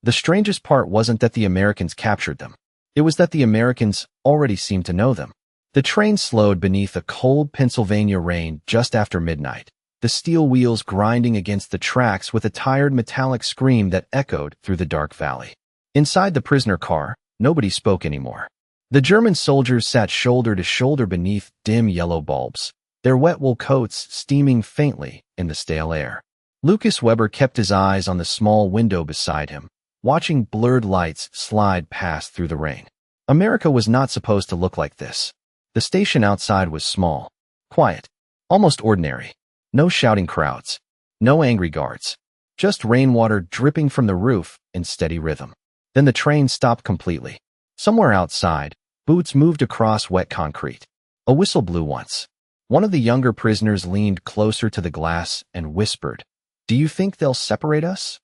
The strangest part wasn't that the Americans captured them. It was that the Americans already seemed to know them. The train slowed beneath a cold Pennsylvania rain just after midnight, the steel wheels grinding against the tracks with a tired metallic scream that echoed through the dark valley. Inside the prisoner car, nobody spoke anymore. The German soldiers sat shoulder to shoulder beneath dim yellow bulbs, their wet wool coats steaming faintly in the stale air. Lucas Weber kept his eyes on the small window beside him, watching blurred lights slide past through the rain. America was not supposed to look like this. The station outside was small, quiet, almost ordinary. No shouting crowds, no angry guards, just rainwater dripping from the roof in steady rhythm. Then the train stopped completely. Somewhere outside, boots moved across wet concrete. A whistle blew once. One of the younger prisoners leaned closer to the glass and whispered, "Do you think they'll separate us?"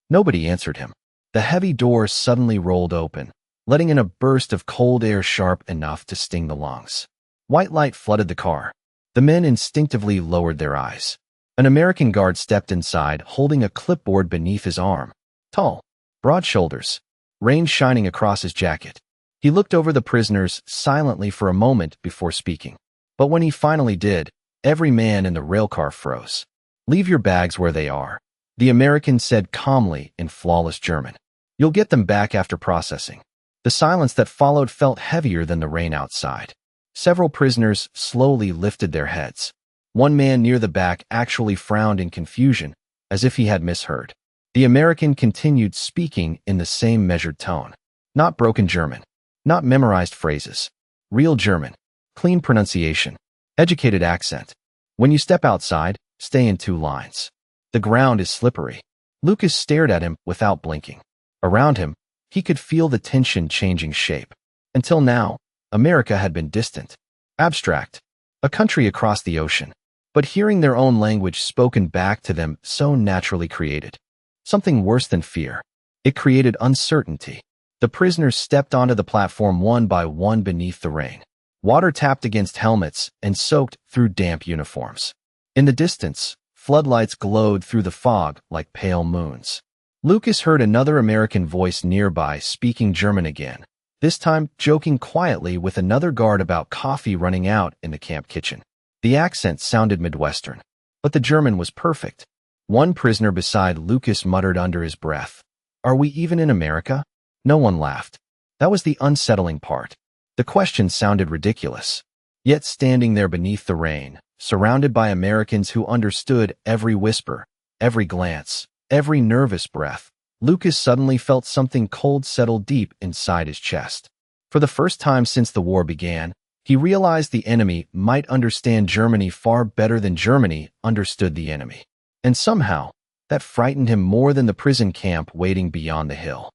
Nobody answered him. The heavy door suddenly rolled open, letting in a burst of cold air sharp enough to sting the lungs. White light flooded the car. The men instinctively lowered their eyes. An American guard stepped inside, holding a clipboard beneath his arm. Tall, broad shoulders, rain shining across his jacket. He looked over the prisoners silently for a moment before speaking. But when he finally did, every man in the railcar froze. "Leave your bags where they are," the American said calmly in flawless German. "You'll get them back after processing." The silence that followed felt heavier than the rain outside. Several prisoners slowly lifted their heads. One man near the back actually frowned in confusion, as if he had misheard. The American continued speaking in the same measured tone. Not broken German, not memorized phrases. Real German, clean pronunciation, educated accent. "When you step outside, stay in 2 lines. The ground is slippery." Lucas stared at him without blinking. Around him, he could feel the tension changing shape. Until now, America had been distant, abstract, a country across the ocean. But hearing their own language spoken back to them so naturally created something worse than fear. It created uncertainty. The prisoners stepped onto the platform one by one beneath the rain. Water tapped against helmets and soaked through damp uniforms. In the distance, floodlights glowed through the fog like pale moons. Lucas heard another American voice nearby speaking German again, this time joking quietly with another guard about coffee running out in the camp kitchen. The accent sounded Midwestern, but the German was perfect. One prisoner beside Lucas muttered under his breath, "Are we even in America?" No one laughed. That was the unsettling part. The question sounded ridiculous. Yet standing there beneath the rain, surrounded by Americans who understood every whisper, every glance, every nervous breath, Lucas suddenly felt something cold settle deep inside his chest. For the first time since the war began, he realized the enemy might understand Germany far better than Germany understood the enemy. And somehow, that frightened him more than the prison camp waiting beyond the hill.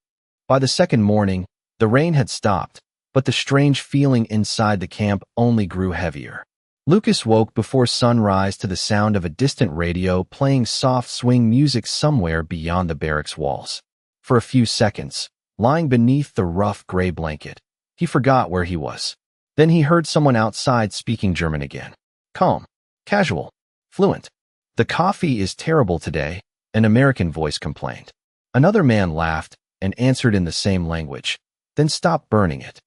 By the second morning, the rain had stopped, but the strange feeling inside the camp only grew heavier. Lucas woke before sunrise to the sound of a distant radio playing soft swing music somewhere beyond the barracks walls. For a few seconds, lying beneath the rough gray blanket, he forgot where he was. Then he heard someone outside speaking German again. Calm, casual, fluent. "The coffee is terrible today," an American voice complained. Another man laughed and answered in the same language, then stopped burning it.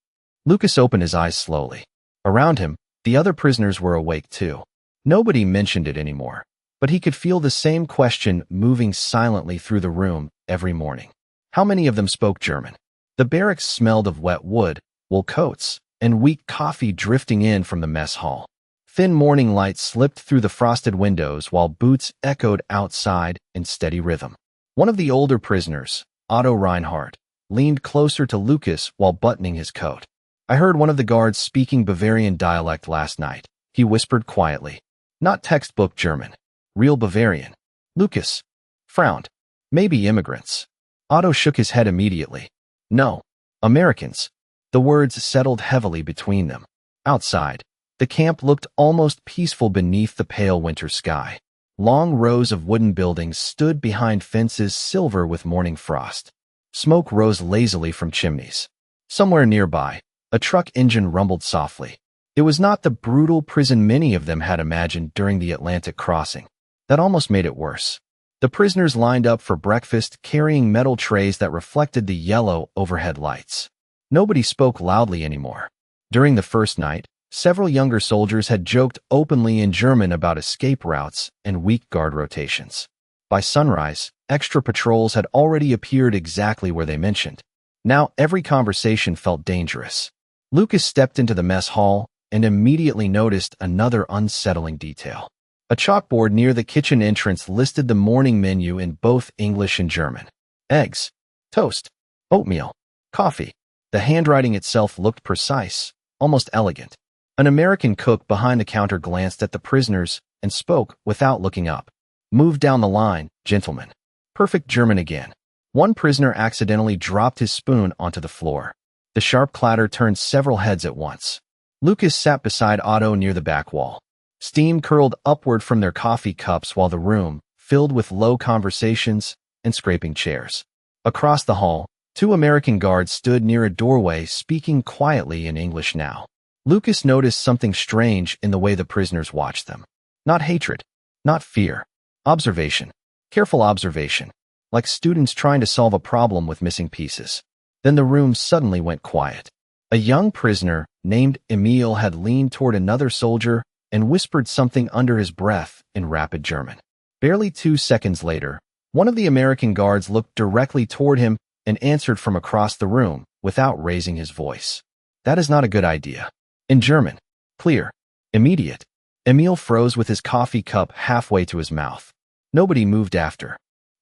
Lucas opened his eyes slowly. Around him, the other prisoners were awake too. Nobody mentioned it anymore, but he could feel the same question moving silently through the room every morning. How many of them spoke German? The barracks smelled of wet wood, wool coats, and weak coffee drifting in from the mess hall. Thin morning light slipped through the frosted windows while boots echoed outside in steady rhythm. One of the older prisoners, Otto Reinhardt, leaned closer to Lucas while buttoning his coat. "I heard one of the guards speaking Bavarian dialect last night," he whispered quietly. "Not textbook German, real Bavarian." Lucas frowned. "Maybe immigrants." Otto shook his head immediately. "No, Americans." The words settled heavily between them. Outside, the camp looked almost peaceful beneath the pale winter sky. Long rows of wooden buildings stood behind fences silver with morning frost. Smoke rose lazily from chimneys. Somewhere nearby, a truck engine rumbled softly. It was not the brutal prison many of them had imagined during the Atlantic crossing. That almost made it worse. The prisoners lined up for breakfast, carrying metal trays that reflected the yellow overhead lights. Nobody spoke loudly anymore. During the first night, several younger soldiers had joked openly in German about escape routes and weak guard rotations. By sunrise, extra patrols had already appeared exactly where they mentioned. Now every conversation felt dangerous. Lucas stepped into the mess hall and immediately noticed another unsettling detail. A chalkboard near the kitchen entrance listed the morning menu in both English and German. Eggs, toast, oatmeal, coffee. The handwriting itself looked precise, almost elegant. An American cook behind the counter glanced at the prisoners and spoke without looking up. "Move down the line, gentlemen." Perfect German again. One prisoner accidentally dropped his spoon onto the floor. The sharp clatter turned several heads at once. Lucas sat beside Otto near the back wall. Steam curled upward from their coffee cups while the room filled with low conversations and scraping chairs. Across the hall, two American guards stood near a doorway speaking quietly in English now. Lucas noticed something strange in the way the prisoners watched them. Not hatred, not fear. Observation. Careful observation. Like students trying to solve a problem with missing pieces. Then the room suddenly went quiet. A young prisoner named Emil had leaned toward another soldier and whispered something under his breath in rapid German. Barely 2 seconds later, one of the American guards looked directly toward him and answered from across the room without raising his voice. "That is not a good idea." In German. Clear. Immediate. Emil froze with his coffee cup halfway to his mouth. Nobody moved after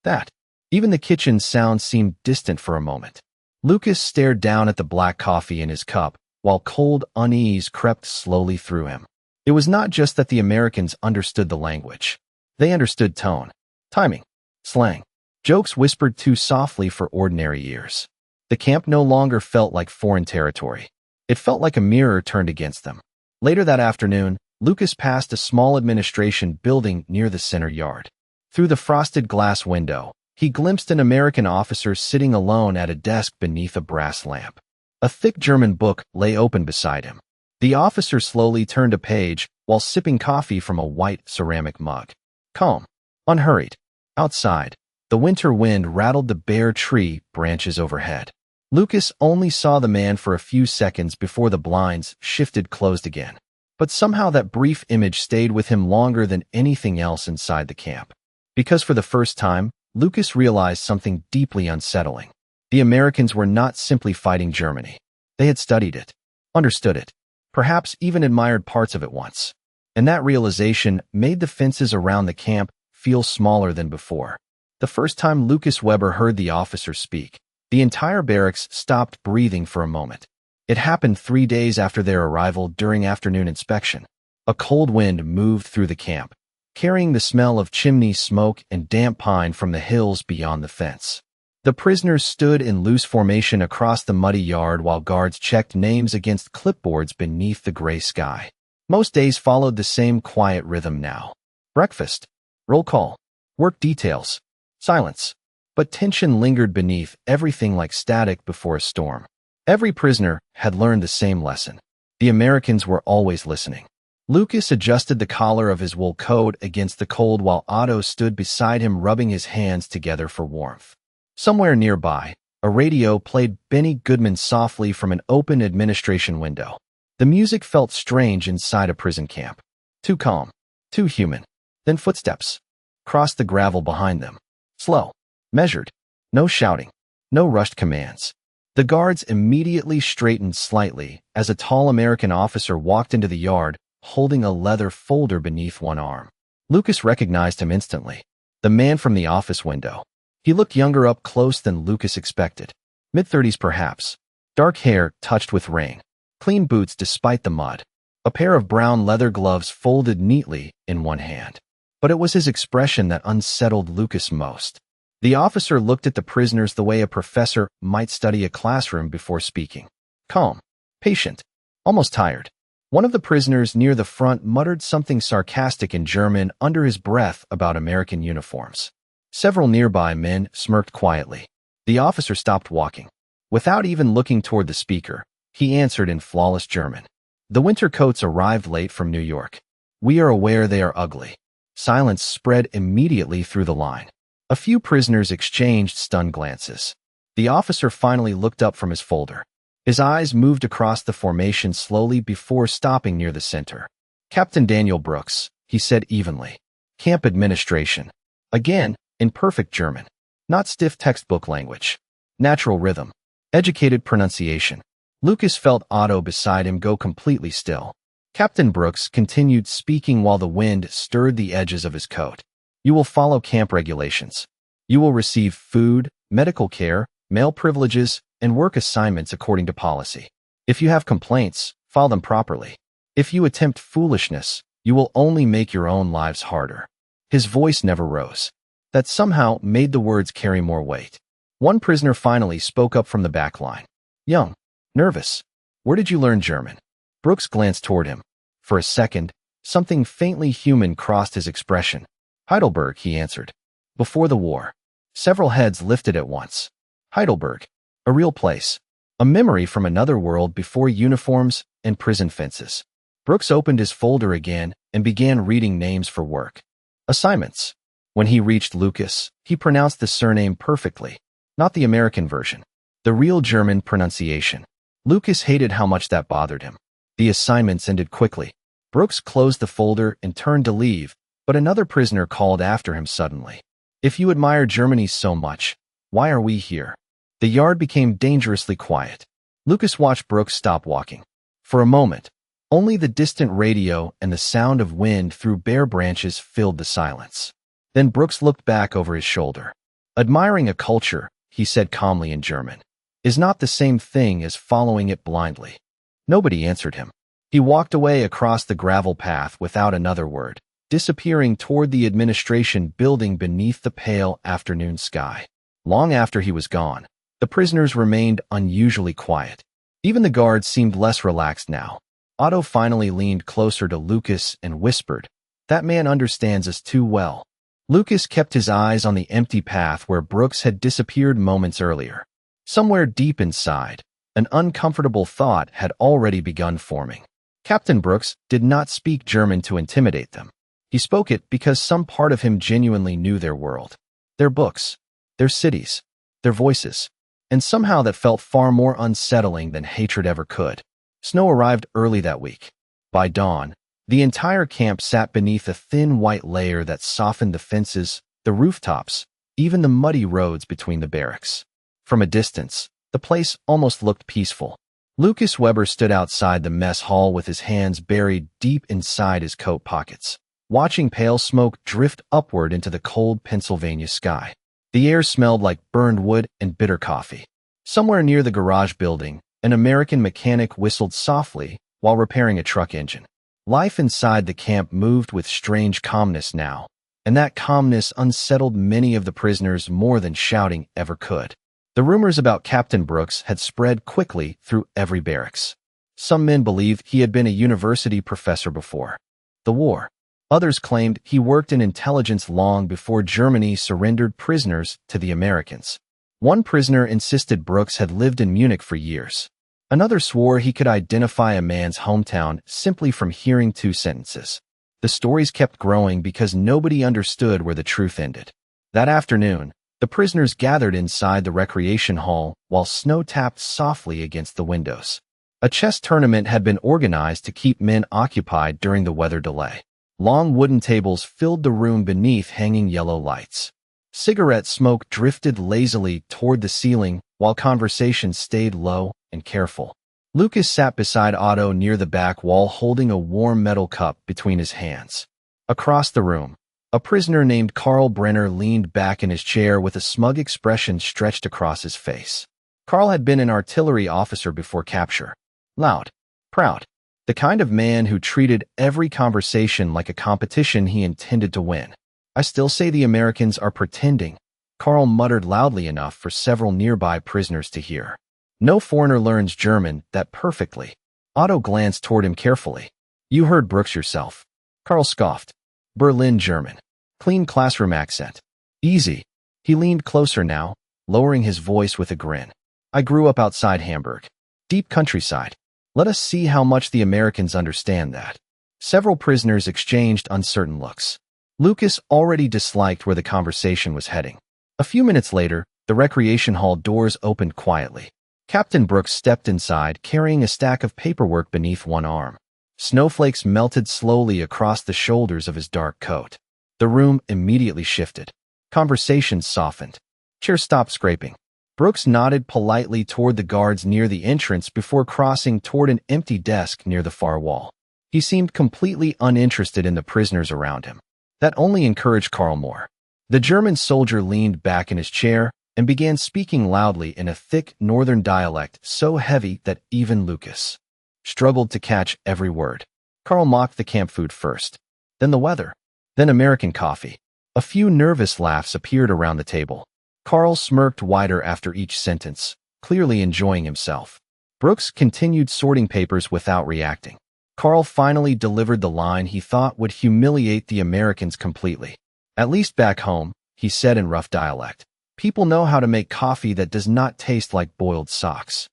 that. Even the kitchen sound seemed distant for a moment. Lucas stared down at the black coffee in his cup, while cold unease crept slowly through him. It was not just that the Americans understood the language. They understood tone, timing, slang, jokes whispered too softly for ordinary ears. The camp no longer felt like foreign territory. It felt like a mirror turned against them. Later that afternoon, Lucas passed a small administration building near the center yard. Through the frosted glass window, he glimpsed an American officer sitting alone at a desk beneath a brass lamp. A thick German book lay open beside him. The officer slowly turned a page while sipping coffee from a white ceramic mug. Calm, unhurried. Outside, the winter wind rattled the bare tree branches overhead. Lucas only saw the man for a few seconds before the blinds shifted closed again. But somehow that brief image stayed with him longer than anything else inside the camp. Because for the first time, Lucas realized something deeply unsettling. The Americans were not simply fighting Germany. They had studied it, understood it, perhaps even admired parts of it once. And that realization made the fences around the camp feel smaller than before. The first time Lucas Weber heard the officer speak, the entire barracks stopped breathing for a moment. It happened 3 days after their arrival during afternoon inspection. A cold wind moved through the camp, carrying the smell of chimney smoke and damp pine from the hills beyond the fence. The prisoners stood in loose formation across the muddy yard while guards checked names against clipboards beneath the gray sky. Most days followed the same quiet rhythm now. Breakfast, roll call, work details, silence. But tension lingered beneath everything like static before a storm. Every prisoner had learned the same lesson. The Americans were always listening. Lucas adjusted the collar of his wool coat against the cold while Otto stood beside him rubbing his hands together for warmth. Somewhere nearby, a radio played Benny Goodman softly from an open administration window. The music felt strange inside a prison camp. Too calm, too human. Then footsteps crossed the gravel behind them. Slow, measured, no shouting, no rushed commands. The guards immediately straightened slightly as a tall American officer walked into the yard, holding a leather folder beneath one arm. Lucas recognized him instantly. The man from the office window. He looked younger up close than Lucas expected. Mid-30s perhaps. Dark hair touched with rain. Clean boots despite the mud. A pair of brown leather gloves folded neatly in one hand. But it was his expression that unsettled Lucas most. The officer looked at the prisoners the way a professor might study a classroom before speaking. Calm, patient, almost tired. One of the prisoners near the front muttered something sarcastic in German under his breath about American uniforms. Several nearby men smirked quietly. The officer stopped walking. Without even looking toward the speaker, he answered in flawless German. The winter coats arrived late from New York. We are aware they are ugly. Silence spread immediately through the line. A few prisoners exchanged stunned glances. The officer finally looked up from his folder. His eyes moved across the formation slowly before stopping near the center. "Captain Daniel Brooks," he said evenly. "Camp administration." Again, in perfect German. Not stiff textbook language. Natural rhythm. Educated pronunciation. Lucas felt Otto beside him go completely still. Captain Brooks continued speaking while the wind stirred the edges of his coat. "You will follow camp regulations. You will receive food, medical care, male privileges, and work assignments according to policy. If you have complaints, file them properly. If you attempt foolishness, you will only make your own lives harder." His voice never rose. That somehow made the words carry more weight. One prisoner finally spoke up from the back line. "Young. Nervous. Where did you learn German?" Brooks glanced toward him. For a second, something faintly human crossed his expression. "Heidelberg," he answered. "Before the war." Several heads lifted at once. Heidelberg. A real place. A memory from another world before uniforms and prison fences. Brooks opened his folder again and began reading names for work. Assignments. When he reached Lucas, he pronounced the surname perfectly. Not the American version. The real German pronunciation. Lucas hated how much that bothered him. The assignments ended quickly. Brooks closed the folder and turned to leave, but another prisoner called after him suddenly. "If you admire Germany so much, why are we here?" The yard became dangerously quiet. Lucas watched Brooks stop walking. For a moment, only the distant radio and the sound of wind through bare branches filled the silence. Then Brooks looked back over his shoulder. "Admiring a culture," he said calmly in German, "is not the same thing as following it blindly." Nobody answered him. He walked away across the gravel path without another word, disappearing toward the administration building beneath the pale afternoon sky. Long after he was gone, the prisoners remained unusually quiet. Even the guards seemed less relaxed now. Otto finally leaned closer to Lucas and whispered, "That man understands us too well." Lucas kept his eyes on the empty path where Brooks had disappeared moments earlier. Somewhere deep inside, an uncomfortable thought had already begun forming. Captain Brooks did not speak German to intimidate them. He spoke it because some part of him genuinely knew their world, their books, their cities, their voices. And somehow that felt far more unsettling than hatred ever could. Snow arrived early that week. By dawn, the entire camp sat beneath a thin white layer that softened the fences, the rooftops, even the muddy roads between the barracks. From a distance, the place almost looked peaceful. Lucas Weber stood outside the mess hall with his hands buried deep inside his coat pockets, watching pale smoke drift upward into the cold Pennsylvania sky. The air smelled like burned wood and bitter coffee. Somewhere near the garage building, an American mechanic whistled softly while repairing a truck engine. Life inside the camp moved with strange calmness now, and that calmness unsettled many of the prisoners more than shouting ever could. The rumors about Captain Brooks had spread quickly through every barracks. Some men believed he had been a university professor before the war. Others claimed he worked in intelligence long before Germany surrendered prisoners to the Americans. One prisoner insisted Brooks had lived in Munich for years. Another swore he could identify a man's hometown simply from hearing two sentences. The stories kept growing because nobody understood where the truth ended. That afternoon, the prisoners gathered inside the recreation hall while snow tapped softly against the windows. A chess tournament had been organized to keep men occupied during the weather delay. Long wooden tables filled the room beneath hanging yellow lights. Cigarette smoke drifted lazily toward the ceiling while conversation stayed low and careful. Lucas sat beside Otto near the back wall holding a warm metal cup between his hands. Across the room, a prisoner named Karl Brenner leaned back in his chair with a smug expression stretched across his face. Karl had been an artillery officer before capture. Loud, proud. The kind of man who treated every conversation like a competition he intended to win. "I still say the Americans are pretending," Karl muttered loudly enough for several nearby prisoners to hear. "No foreigner learns German that perfectly." Otto glanced toward him carefully. "You heard Brooks yourself." Karl scoffed. "Berlin German. Clean classroom accent. Easy." He leaned closer now, lowering his voice with a grin. "I grew up outside Hamburg. Deep countryside. Let us see how much the Americans understand that." Several prisoners exchanged uncertain looks. Lucas already disliked where the conversation was heading. A few minutes later, the recreation hall doors opened quietly. Captain Brooks stepped inside, carrying a stack of paperwork beneath one arm. Snowflakes melted slowly across the shoulders of his dark coat. The room immediately shifted. Conversations softened. Chairs stopped scraping. Brooks nodded politely toward the guards near the entrance before crossing toward an empty desk near the far wall. He seemed completely uninterested in the prisoners around him. That only encouraged Carl more. The German soldier leaned back in his chair and began speaking loudly in a thick northern dialect so heavy that even Lucas struggled to catch every word. Carl mocked the camp food first, then the weather, then American coffee. A few nervous laughs appeared around the table. Carl smirked wider after each sentence, clearly enjoying himself. Brooks continued sorting papers without reacting. Carl finally delivered the line he thought would humiliate the Americans completely. At least back home, he said in rough dialect, people know how to make coffee that does not taste like boiled socks.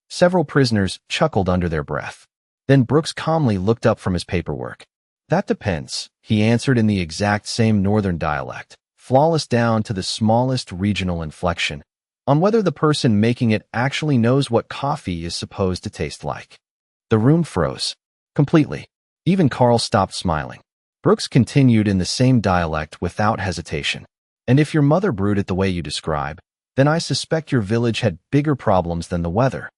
Several prisoners chuckled under their breath. Then Brooks calmly looked up from his paperwork. That depends, he answered in the exact same northern dialect, flawless down to the smallest regional inflection, on whether the person making it actually knows what coffee is supposed to taste like. The room froze. Completely. Even Carl stopped smiling. Brooks continued in the same dialect without hesitation. And if your mother brewed it the way you describe, then I suspect your village had bigger problems than the weather.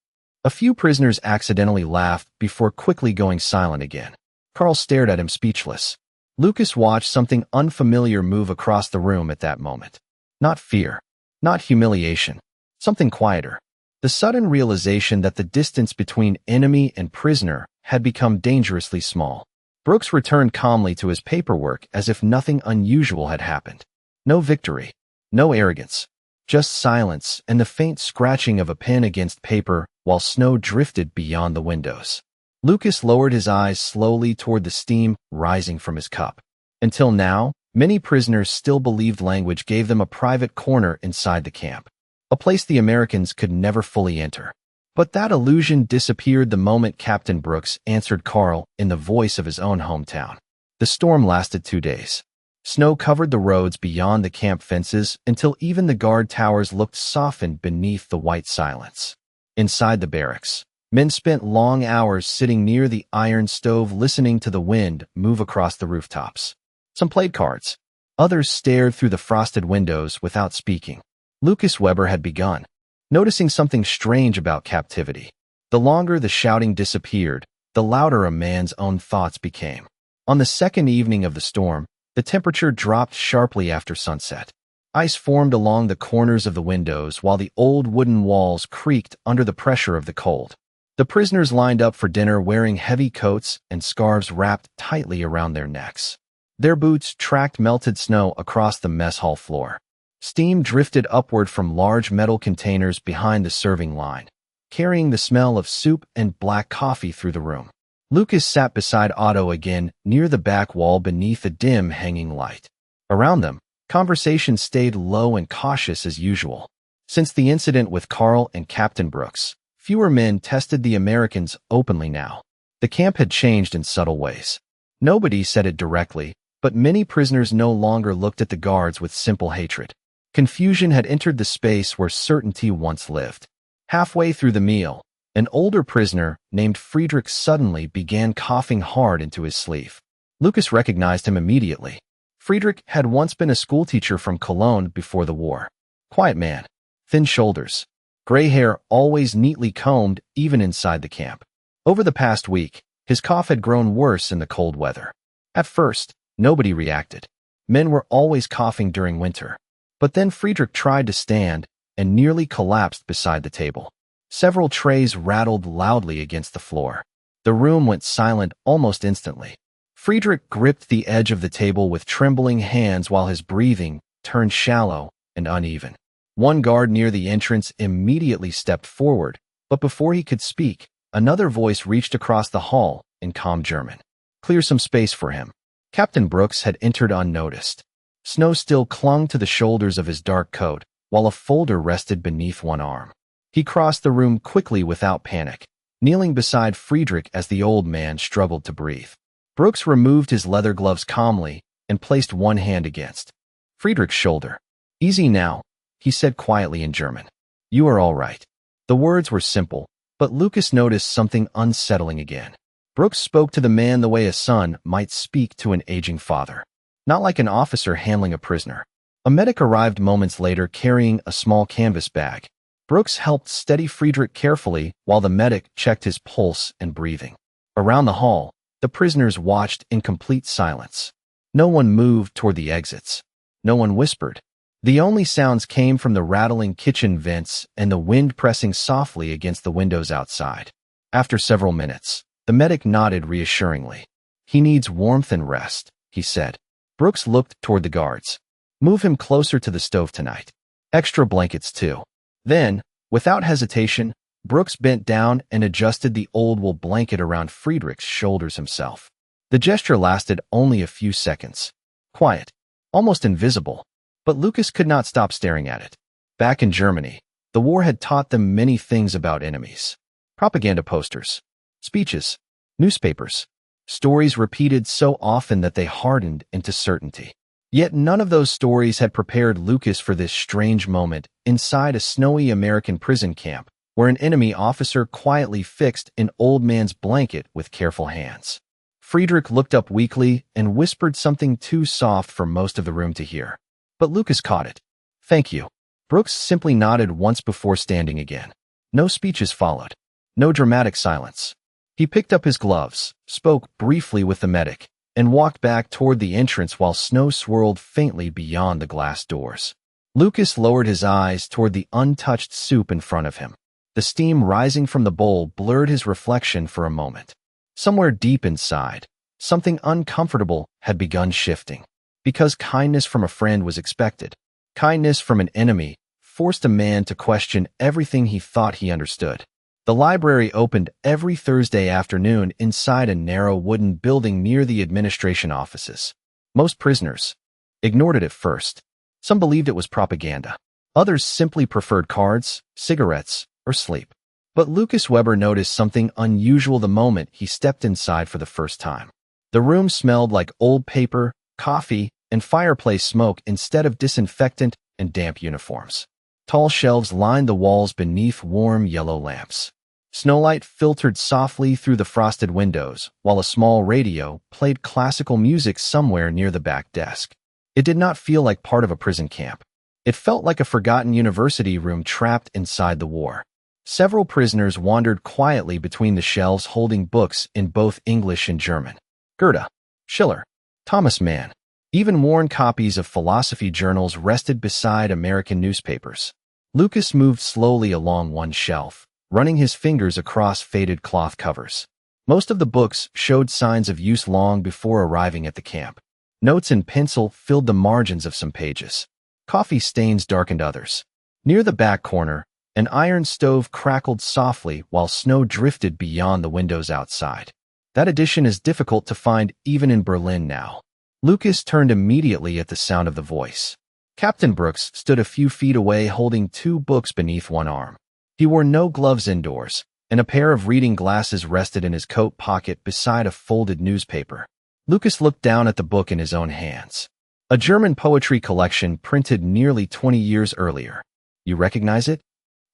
A few prisoners accidentally laughed before quickly going silent again. Carl stared at him speechless. Lucas watched something unfamiliar move across the room at that moment. Not fear. Not humiliation. Something quieter. The sudden realization that the distance between enemy and prisoner had become dangerously small. Brooks returned calmly to his paperwork as if nothing unusual had happened. No victory. No arrogance. Just silence and the faint scratching of a pen against paper while snow drifted beyond the windows. Lucas lowered his eyes slowly toward the steam rising from his cup. Until now, many prisoners still believed language gave them a private corner inside the camp, a place the Americans could never fully enter. But that illusion disappeared the moment Captain Brooks answered Carl in the voice of his own hometown. The storm lasted 2 days. Snow covered the roads beyond the camp fences until even the guard towers looked softened beneath the white silence. Inside the barracks, men spent long hours sitting near the iron stove listening to the wind move across the rooftops. Some played cards. Others stared through the frosted windows without speaking. Lucas Weber had begun, noticing something strange about captivity. The longer the shouting disappeared, the louder a man's own thoughts became. On the second evening of the storm, the temperature dropped sharply after sunset. Ice formed along the corners of the windows while the old wooden walls creaked under the pressure of the cold. The prisoners lined up for dinner wearing heavy coats and scarves wrapped tightly around their necks. Their boots tracked melted snow across the mess hall floor. Steam drifted upward from large metal containers behind the serving line, carrying the smell of soup and black coffee through the room. Lucas sat beside Otto again, near the back wall beneath a dim hanging light. Around them, conversation stayed low and cautious as usual. Since the incident with Carl and Captain Brooks, fewer men tested the Americans openly now. The camp had changed in subtle ways. Nobody said it directly, but many prisoners no longer looked at the guards with simple hatred. Confusion had entered the space where certainty once lived. Halfway through the meal, an older prisoner named Friedrich suddenly began coughing hard into his sleeve. Lucas recognized him immediately. Friedrich had once been a schoolteacher from Cologne before the war. Quiet man, thin shoulders, gray hair always neatly combed even inside the camp. Over the past week, his cough had grown worse in the cold weather. At first, nobody reacted. Men were always coughing during winter. But then Friedrich tried to stand and nearly collapsed beside the table. Several trays rattled loudly against the floor. The room went silent almost instantly. Friedrich gripped the edge of the table with trembling hands while his breathing turned shallow and uneven. One guard near the entrance immediately stepped forward, but before he could speak, another voice reached across the hall in calm German. Clear some space for him. Captain Brooks had entered unnoticed. Snow still clung to the shoulders of his dark coat, while a folder rested beneath one arm. He crossed the room quickly without panic, kneeling beside Friedrich as the old man struggled to breathe. Brooks removed his leather gloves calmly and placed one hand against Friedrich's shoulder. "Easy now," he said quietly in German. "You are all right." The words were simple, but Lucas noticed something unsettling again. Brooks spoke to the man the way a son might speak to an aging father, not like an officer handling a prisoner. A medic arrived moments later carrying a small canvas bag. Brooks helped steady Friedrich carefully while the medic checked his pulse and breathing. Around the hall, the prisoners watched in complete silence. No one moved toward the exits. No one whispered. The only sounds came from the rattling kitchen vents and the wind pressing softly against the windows outside. After several minutes, the medic nodded reassuringly. "He needs warmth and rest," he said. Brooks looked toward the guards. "Move him closer to the stove tonight. Extra blankets, too." Then, without hesitation, Brooks bent down and adjusted the old wool blanket around Friedrich's shoulders himself. The gesture lasted only a few seconds. Quiet, almost invisible, but Lucas could not stop staring at it. Back in Germany, the war had taught them many things about enemies. Propaganda posters, speeches, newspapers, stories repeated so often that they hardened into certainty. Yet none of those stories had prepared Lucas for this strange moment inside a snowy American prison camp, where an enemy officer quietly fixed an old man's blanket with careful hands. Friedrich looked up weakly and whispered something too soft for most of the room to hear. But Lucas caught it. "Thank you." Brooks simply nodded once before standing again. No speeches followed. No dramatic silence. He picked up his gloves, spoke briefly with the medic, and walked back toward the entrance while snow swirled faintly beyond the glass doors. Lucas lowered his eyes toward the untouched soup in front of him. The steam rising from the bowl blurred his reflection for a moment. Somewhere deep inside, something uncomfortable had begun shifting. Because kindness from a friend was expected, kindness from an enemy forced a man to question everything he thought he understood. The library opened every Thursday afternoon inside a narrow wooden building near the administration offices. Most prisoners ignored it at first. Some believed it was propaganda. Others simply preferred cards, cigarettes, or sleep. But Lucas Weber noticed something unusual the moment he stepped inside for the first time. The room smelled like old paper, coffee, and fireplace smoke instead of disinfectant and damp uniforms. Tall shelves lined the walls beneath warm yellow lamps. Snowlight filtered softly through the frosted windows, while a small radio played classical music somewhere near the back desk. It did not feel like part of a prison camp. It felt like a forgotten university room trapped inside the war. Several prisoners wandered quietly between the shelves holding books in both English and German. Goethe, Schiller, Thomas Mann. Even worn copies of philosophy journals rested beside American newspapers. Lucas moved slowly along one shelf, running his fingers across faded cloth covers. Most of the books showed signs of use long before arriving at the camp. Notes in pencil filled the margins of some pages. Coffee stains darkened others. Near the back corner, an iron stove crackled softly while snow drifted beyond the windows outside. That edition is difficult to find even in Berlin now. Lucas turned immediately at the sound of the voice. Captain Brooks stood a few feet away holding two books beneath one arm. He wore no gloves indoors, and a pair of reading glasses rested in his coat pocket beside a folded newspaper. Lucas looked down at the book in his own hands. A German poetry collection printed nearly 20 years earlier. "You recognize it?"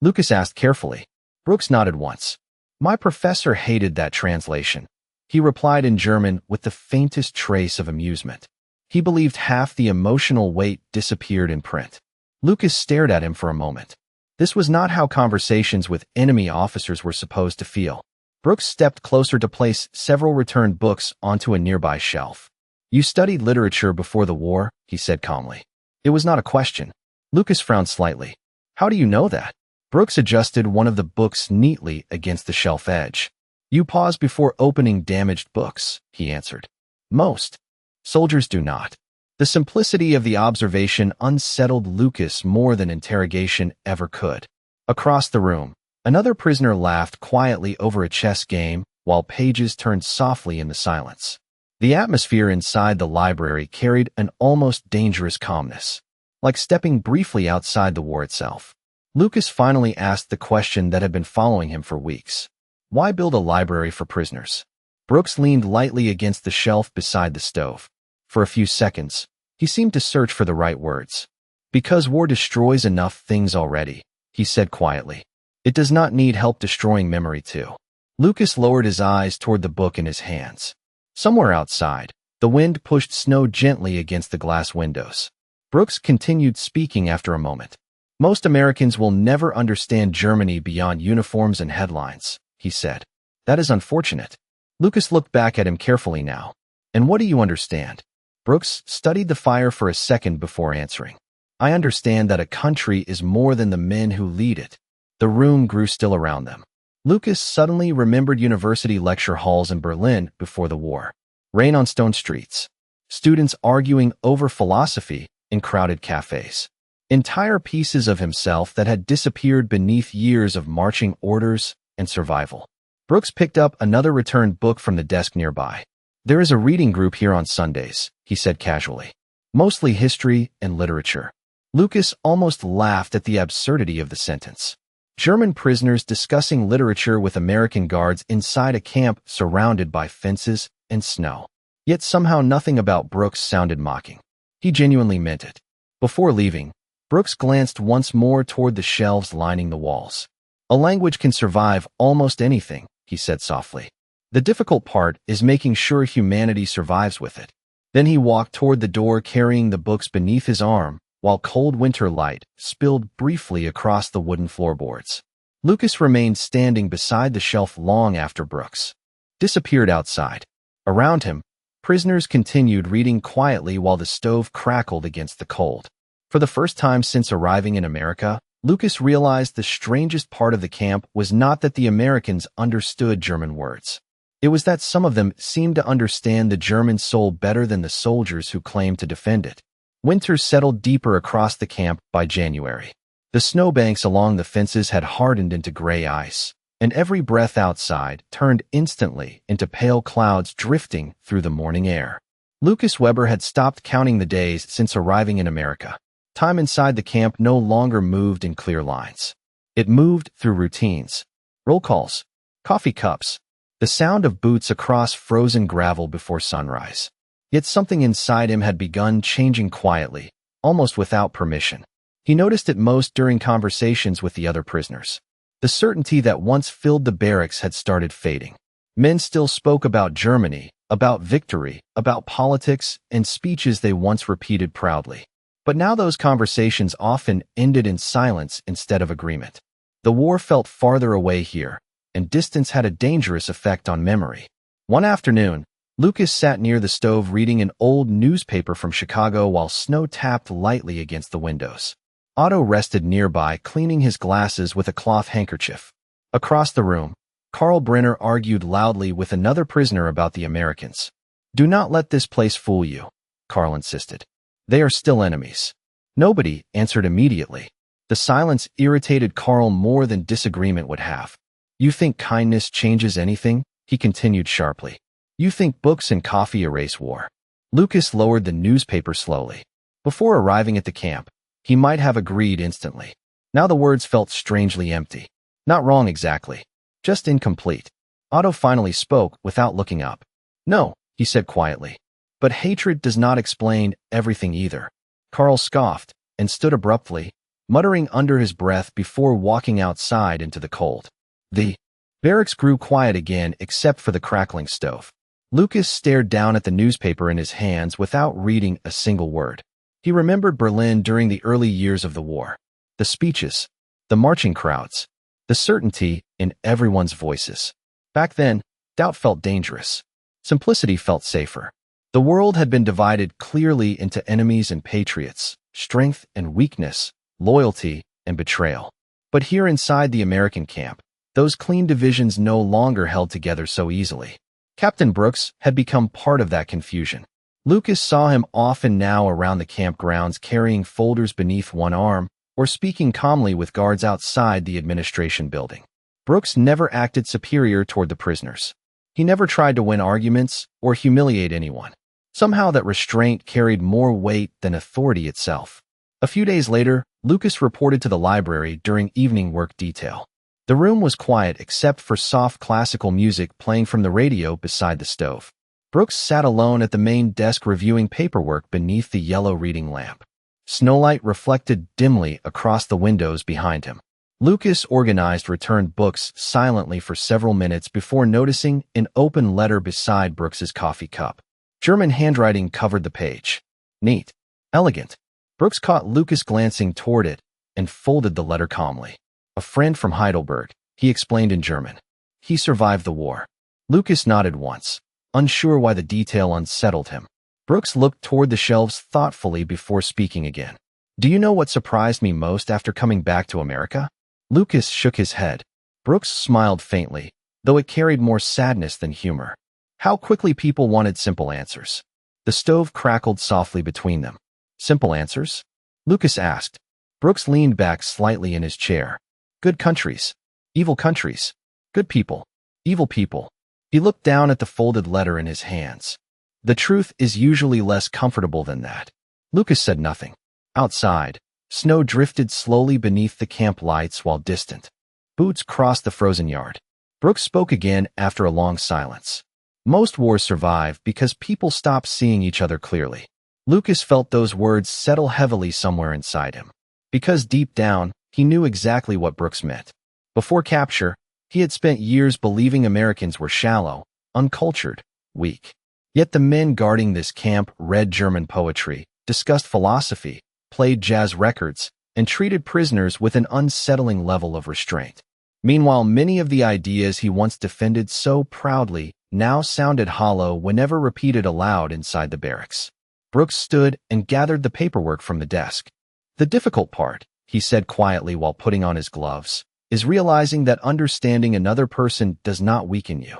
Lucas asked carefully. Brooks nodded once. "My professor hated that translation," he replied in German with the faintest trace of amusement. He believed half the emotional weight disappeared in print. Lucas stared at him for a moment. This was not how conversations with enemy officers were supposed to feel. Brooks stepped closer to place several returned books onto a nearby shelf. "You studied literature before the war," he said calmly. It was not a question. Lucas frowned slightly. "How do you know that?" Brooks adjusted one of the books neatly against the shelf edge. "You pause before opening damaged books," he answered. "Most soldiers do not." The simplicity of the observation unsettled Lucas more than interrogation ever could. Across the room, another prisoner laughed quietly over a chess game while pages turned softly in the silence. The atmosphere inside the library carried an almost dangerous calmness, like stepping briefly outside the war itself. Lucas finally asked the question that had been following him for weeks. Why build a library for prisoners? Brooks leaned lightly against the shelf beside the stove. For a few seconds, he seemed to search for the right words. Because war destroys enough things already, he said quietly. It does not need help destroying memory too. Lucas lowered his eyes toward the book in his hands. Somewhere outside, the wind pushed snow gently against the glass windows. Brooks continued speaking after a moment. Most Americans will never understand Germany beyond uniforms and headlines, he said. That is unfortunate. Lucas looked back at him carefully now. And what do you understand? Brooks studied the fire for a second before answering. I understand that a country is more than the men who lead it. The room grew still around them. Lucas suddenly remembered university lecture halls in Berlin before the war. Rain on stone streets. Students arguing over philosophy in crowded cafes. Entire pieces of himself that had disappeared beneath years of marching orders and survival. Brooks picked up another returned book from the desk nearby. There is a reading group here on Sundays, he said casually. Mostly history and literature. Lucas almost laughed at the absurdity of the sentence. German prisoners discussing literature with American guards inside a camp surrounded by fences and snow. Yet somehow nothing about Brooks sounded mocking. He genuinely meant it. Before leaving, Brooks glanced once more toward the shelves lining the walls. A language can survive almost anything, he said softly. The difficult part is making sure humanity survives with it. Then he walked toward the door carrying the books beneath his arm, while cold winter light spilled briefly across the wooden floorboards. Lucas remained standing beside the shelf long after Brooks disappeared outside. Around him, prisoners continued reading quietly while the stove crackled against the cold. For the first time since arriving in America, Lucas realized the strangest part of the camp was not that the Americans understood German words. It was that some of them seemed to understand the German soul better than the soldiers who claimed to defend it. Winter settled deeper across the camp by January. The snowbanks along the fences had hardened into gray ice, and every breath outside turned instantly into pale clouds drifting through the morning air. Lucas Weber had stopped counting the days since arriving in America. Time inside the camp no longer moved in clear lines. It moved through routines, roll calls, coffee cups, the sound of boots across frozen gravel before sunrise. Yet something inside him had begun changing quietly, almost without permission. He noticed it most during conversations with the other prisoners. The certainty that once filled the barracks had started fading. Men still spoke about Germany, about victory, about politics, and speeches they once repeated proudly. But now those conversations often ended in silence instead of agreement. The war felt farther away here, and distance had a dangerous effect on memory. One afternoon, Lucas sat near the stove reading an old newspaper from Chicago while snow tapped lightly against the windows. Otto rested nearby, cleaning his glasses with a cloth handkerchief. Across the room, Karl Brenner argued loudly with another prisoner about the Americans. Do not let this place fool you, Karl insisted. They are still enemies. Nobody answered immediately. The silence irritated Karl more than disagreement would have. You think kindness changes anything? He continued sharply. You think books and coffee erase war. Lucas lowered the newspaper slowly. Before arriving at the camp, he might have agreed instantly. Now the words felt strangely empty. Not wrong exactly, just incomplete. Otto finally spoke without looking up. No, he said quietly. But hatred does not explain everything either. Karl scoffed and stood abruptly, muttering under his breath before walking outside into the cold. The barracks grew quiet again except for the crackling stove. Lucas stared down at the newspaper in his hands without reading a single word. He remembered Berlin during the early years of the war. The speeches, the marching crowds, the certainty in everyone's voices. Back then, doubt felt dangerous. Simplicity felt safer. The world had been divided clearly into enemies and patriots, strength and weakness, loyalty and betrayal. But here inside the American camp, those clean divisions no longer held together so easily. Captain Brooks had become part of that confusion. Lucas saw him often now around the campgrounds carrying folders beneath one arm or speaking calmly with guards outside the administration building. Brooks never acted superior toward the prisoners. He never tried to win arguments or humiliate anyone. Somehow that restraint carried more weight than authority itself. A few days later, Lucas reported to the library during evening work detail. The room was quiet except for soft classical music playing from the radio beside the stove. Brooks sat alone at the main desk reviewing paperwork beneath the yellow reading lamp. Snowlight reflected dimly across the windows behind him. Lucas organized returned books silently for several minutes before noticing an open letter beside Brooks's coffee cup. German handwriting covered the page. Neat. Elegant. Brooks caught Lucas glancing toward it and folded the letter calmly. A friend from Heidelberg, he explained in German. He survived the war. Lucas nodded once, unsure why the detail unsettled him. Brooks looked toward the shelves thoughtfully before speaking again. Do you know what surprised me most after coming back to America? Lucas shook his head. Brooks smiled faintly, though it carried more sadness than humor. How quickly people wanted simple answers. The stove crackled softly between them. Simple answers? Lucas asked. Brooks leaned back slightly in his chair. Good countries. Evil countries. Good people. Evil people. He looked down at the folded letter in his hands. The truth is usually less comfortable than that. Lucas said nothing. Outside, snow drifted slowly beneath the camp lights while distant. Boots crossed the frozen yard. Brooks spoke again after a long silence. Most wars survive because people stop seeing each other clearly. Lucas felt those words settle heavily somewhere inside him. Because deep down, he knew exactly what Brooks meant. Before capture, he had spent years believing Americans were shallow, uncultured, weak. Yet the men guarding this camp read German poetry, discussed philosophy, played jazz records, and treated prisoners with an unsettling level of restraint. Meanwhile, many of the ideas he once defended so proudly now sounded hollow whenever repeated aloud inside the barracks. Brooks stood and gathered the paperwork from the desk. The difficult part, he said quietly while putting on his gloves, is realizing that understanding another person does not weaken you.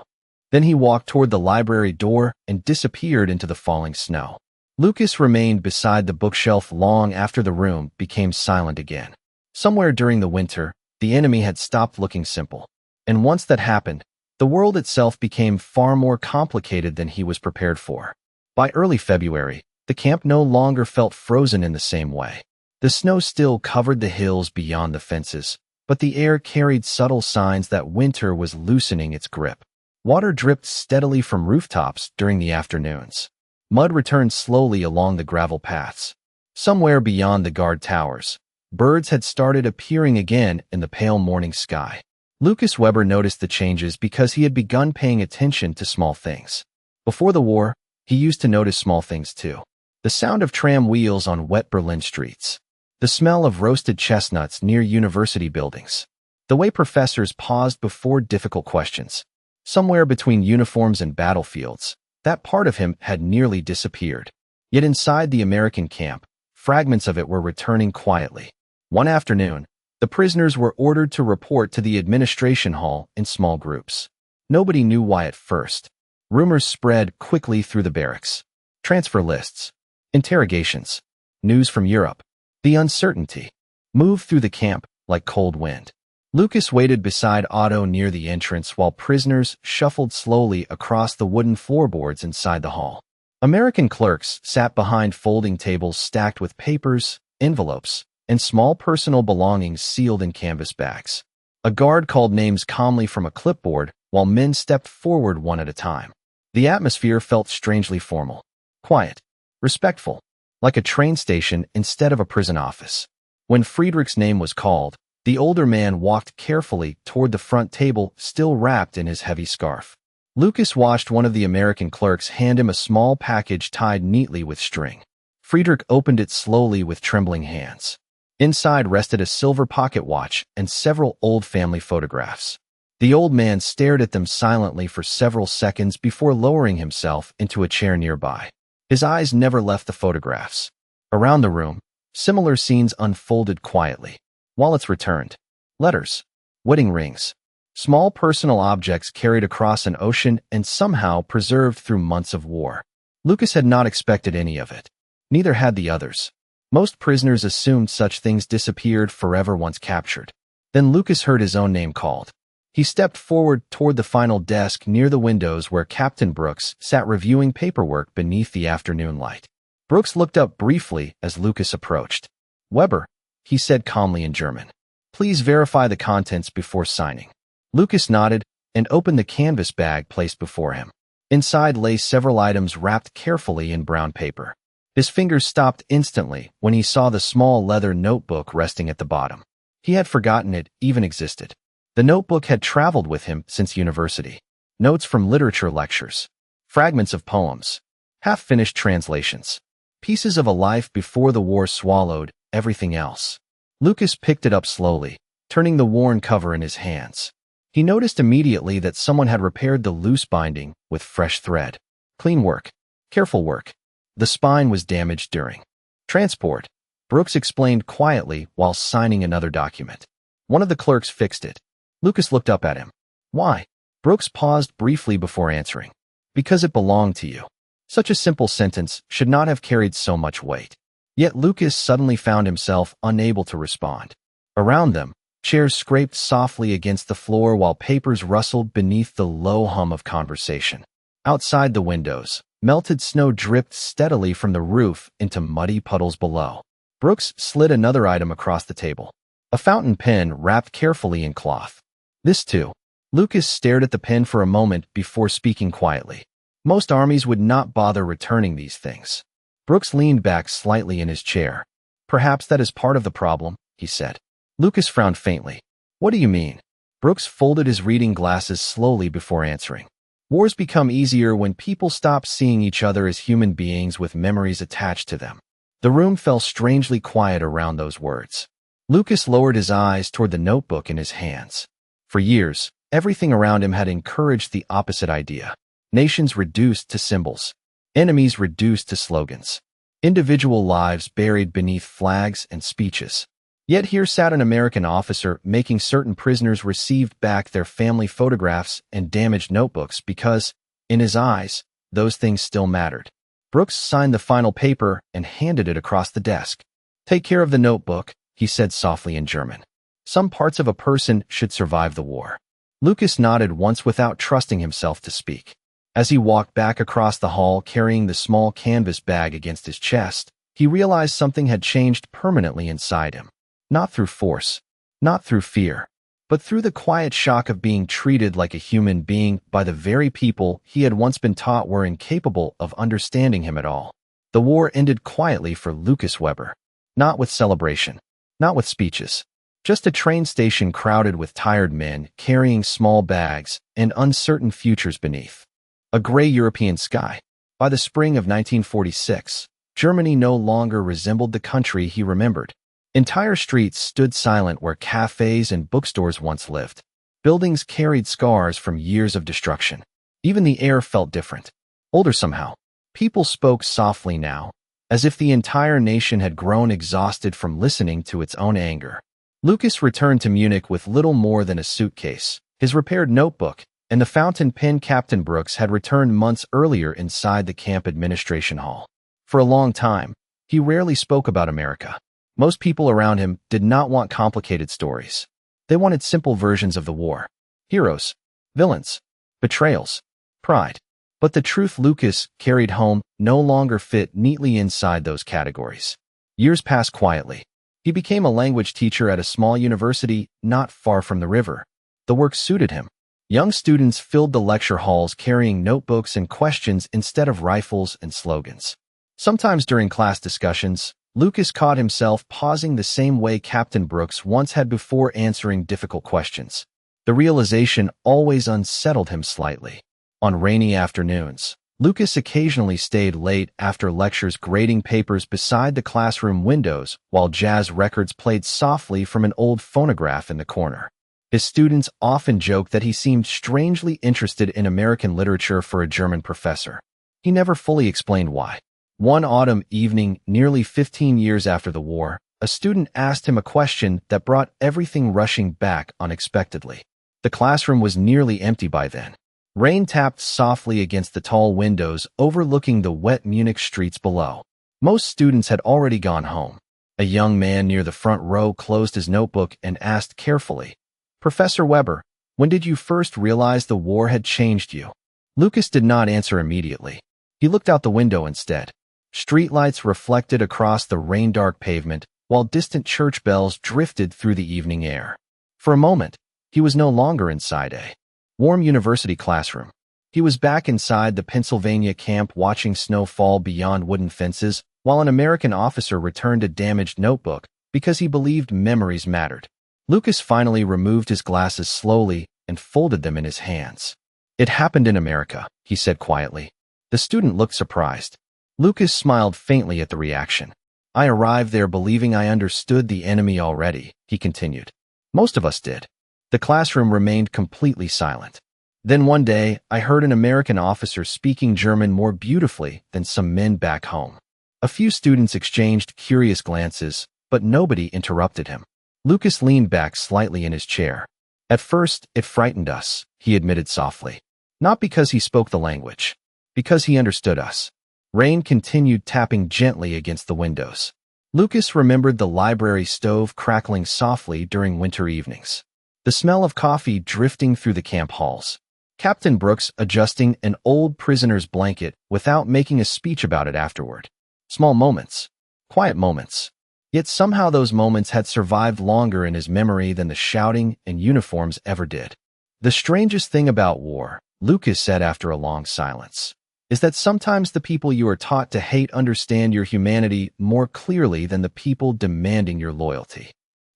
Then he walked toward the library door and disappeared into the falling snow. Lucas remained beside the bookshelf long after the room became silent again. Somewhere during the winter, the enemy had stopped looking simple. And once that happened, the world itself became far more complicated than he was prepared for. By early February, the camp no longer felt frozen in the same way. The snow still covered the hills beyond the fences, but the air carried subtle signs that winter was loosening its grip. Water dripped steadily from rooftops during the afternoons. Mud returned slowly along the gravel paths. Somewhere beyond the guard towers, birds had started appearing again in the pale morning sky. Lucas Weber noticed the changes because he had begun paying attention to small things. Before the war, he used to notice small things too. The sound of tram wheels on wet Berlin streets. The smell of roasted chestnuts near university buildings. The way professors paused before difficult questions. Somewhere between uniforms and battlefields, that part of him had nearly disappeared. Yet inside the American camp, fragments of it were returning quietly. One afternoon, the prisoners were ordered to report to the administration hall in small groups. Nobody knew why at first. Rumors spread quickly through the barracks. Transfer lists. Interrogations. News from Europe. The uncertainty moved through the camp like cold wind. Lucas waited beside Otto near the entrance while prisoners shuffled slowly across the wooden floorboards inside the hall. American clerks sat behind folding tables stacked with papers, envelopes, and small personal belongings sealed in canvas bags. A guard called names calmly from a clipboard while men stepped forward one at a time. The atmosphere felt strangely formal, quiet, respectful, like a train station instead of a prison office. When Friedrich's name was called, the older man walked carefully toward the front table, still wrapped in his heavy scarf. Lucas watched one of the American clerks hand him a small package tied neatly with string. Friedrich opened it slowly with trembling hands. Inside rested a silver pocket watch and several old family photographs. The old man stared at them silently for several seconds before lowering himself into a chair nearby. His eyes never left the photographs. Around the room, similar scenes unfolded quietly. Wallets returned. Letters. Wedding rings. Small personal objects carried across an ocean and somehow preserved through months of war. Lucas had not expected any of it. Neither had the others. Most prisoners assumed such things disappeared forever once captured. Then Lucas heard his own name called. He stepped forward toward the final desk near the windows where Captain Brooks sat reviewing paperwork beneath the afternoon light. Brooks looked up briefly as Lucas approached. Weber, he said calmly in German. Please verify the contents before signing. Lucas nodded and opened the canvas bag placed before him. Inside lay several items wrapped carefully in brown paper. His fingers stopped instantly when he saw the small leather notebook resting at the bottom. He had forgotten it even existed. The notebook had traveled with him since university. Notes from literature lectures, fragments of poems, half-finished translations, pieces of a life before the war swallowed everything else. Lucas picked it up slowly, turning the worn cover in his hands. He noticed immediately that someone had repaired the loose binding with fresh thread. Clean work. Careful work. The spine was damaged during transport, Brooks explained quietly while signing another document. One of the clerks fixed it. Lucas looked up at him. Why? Brooks paused briefly before answering. Because it belonged to you. Such a simple sentence should not have carried so much weight. Yet Lucas suddenly found himself unable to respond. Around them, chairs scraped softly against the floor while papers rustled beneath the low hum of conversation. Outside the windows, melted snow dripped steadily from the roof into muddy puddles below. Brooks slid another item across the table. A fountain pen wrapped carefully in cloth. This too. Lucas stared at the pen for a moment before speaking quietly. Most armies would not bother returning these things. Brooks leaned back slightly in his chair. Perhaps that is part of the problem, he said. Lucas frowned faintly. What do you mean? Brooks folded his reading glasses slowly before answering. Wars become easier when people stop seeing each other as human beings with memories attached to them. The room fell strangely quiet around those words. Lucas lowered his eyes toward the notebook in his hands. For years, everything around him had encouraged the opposite idea. Nations reduced to symbols. Enemies reduced to slogans. Individual lives buried beneath flags and speeches. Yet here sat an American officer making certain prisoners received back their family photographs and damaged notebooks because, in his eyes, those things still mattered. Brooks signed the final paper and handed it across the desk. Take care of the notebook, he said softly in German. Some parts of a person should survive the war. Lucas nodded once without trusting himself to speak. As he walked back across the hall carrying the small canvas bag against his chest, he realized something had changed permanently inside him. Not through force, not through fear, but through the quiet shock of being treated like a human being by the very people he had once been taught were incapable of understanding him at all. The war ended quietly for Lucas Weber. Not with celebration, not with speeches. Just a train station crowded with tired men carrying small bags and uncertain futures beneath. A gray European sky. By the spring of 1946, Germany no longer resembled the country he remembered. Entire streets stood silent where cafes and bookstores once lived. Buildings carried scars from years of destruction. Even the air felt different. Older somehow. People spoke softly now, as if the entire nation had grown exhausted from listening to its own anger. Lucas returned to Munich with little more than a suitcase, his repaired notebook, and the fountain pen Captain Brooks had returned months earlier inside the camp administration hall. For a long time, he rarely spoke about America. Most people around him did not want complicated stories. They wanted simple versions of the war. Heroes, villains, betrayals, pride. But the truth Lucas carried home no longer fit neatly inside those categories. Years passed quietly. He became a language teacher at a small university not far from the river. The work suited him. Young students filled the lecture halls carrying notebooks and questions instead of rifles and slogans. Sometimes during class discussions, Lucas caught himself pausing the same way Captain Brooks once had before answering difficult questions. The realization always unsettled him slightly. On rainy afternoons, Lucas occasionally stayed late after lectures grading papers beside the classroom windows while jazz records played softly from an old phonograph in the corner. His students often joked that he seemed strangely interested in American literature for a German professor. He never fully explained why. One autumn evening, nearly 15 years after the war, a student asked him a question that brought everything rushing back unexpectedly. The classroom was nearly empty by then. Rain tapped softly against the tall windows overlooking the wet Munich streets below. Most students had already gone home. A young man near the front row closed his notebook and asked carefully, "Professor Weber, when did you first realize the war had changed you?" Lucas did not answer immediately. He looked out the window instead. Streetlights reflected across the rain-dark pavement, while distant church bells drifted through the evening air. For a moment, he was no longer inside a warm university classroom. He was back inside the Pennsylvania camp watching snow fall beyond wooden fences, while an American officer returned a damaged notebook because he believed memories mattered. Lucas finally removed his glasses slowly and folded them in his hands. "It happened in America," he said quietly. The student looked surprised. Lucas smiled faintly at the reaction. "I arrived there believing I understood the enemy already," he continued. "Most of us did." The classroom remained completely silent. Then one day, I heard an American officer speaking German more beautifully than some men back home. A few students exchanged curious glances, but nobody interrupted him. Lucas leaned back slightly in his chair. "At first, it frightened us," he admitted softly. "Not because he spoke the language. Because he understood us." Rain continued tapping gently against the windows. Lucas remembered the library stove crackling softly during winter evenings. The smell of coffee drifting through the camp halls. Captain Brooks adjusting an old prisoner's blanket without making a speech about it afterward. Small moments. Quiet moments. Yet somehow those moments had survived longer in his memory than the shouting and uniforms ever did. "The strangest thing about war," Lucas said after a long silence, "is that sometimes the people you are taught to hate understand your humanity more clearly than the people demanding your loyalty."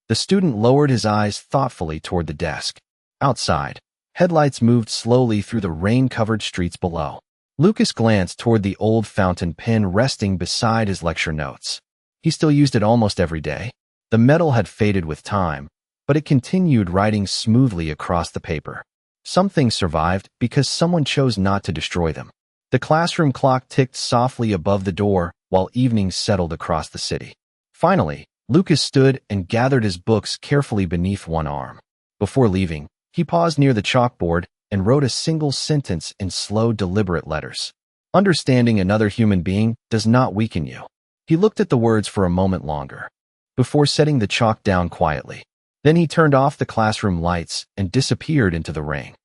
The student lowered his eyes thoughtfully toward the desk. Outside, headlights moved slowly through the rain-covered streets below. Lucas glanced toward the old fountain pen resting beside his lecture notes. He still used it almost every day. The metal had faded with time, but it continued writing smoothly across the paper. Some things survived because someone chose not to destroy them. The classroom clock ticked softly above the door while evenings settled across the city. Finally, Lucas stood and gathered his books carefully beneath one arm. Before leaving, he paused near the chalkboard and wrote a single sentence in slow, deliberate letters. "Understanding another human being does not weaken you." He looked at the words for a moment longer, before setting the chalk down quietly. Then he turned off the classroom lights and disappeared into the rain.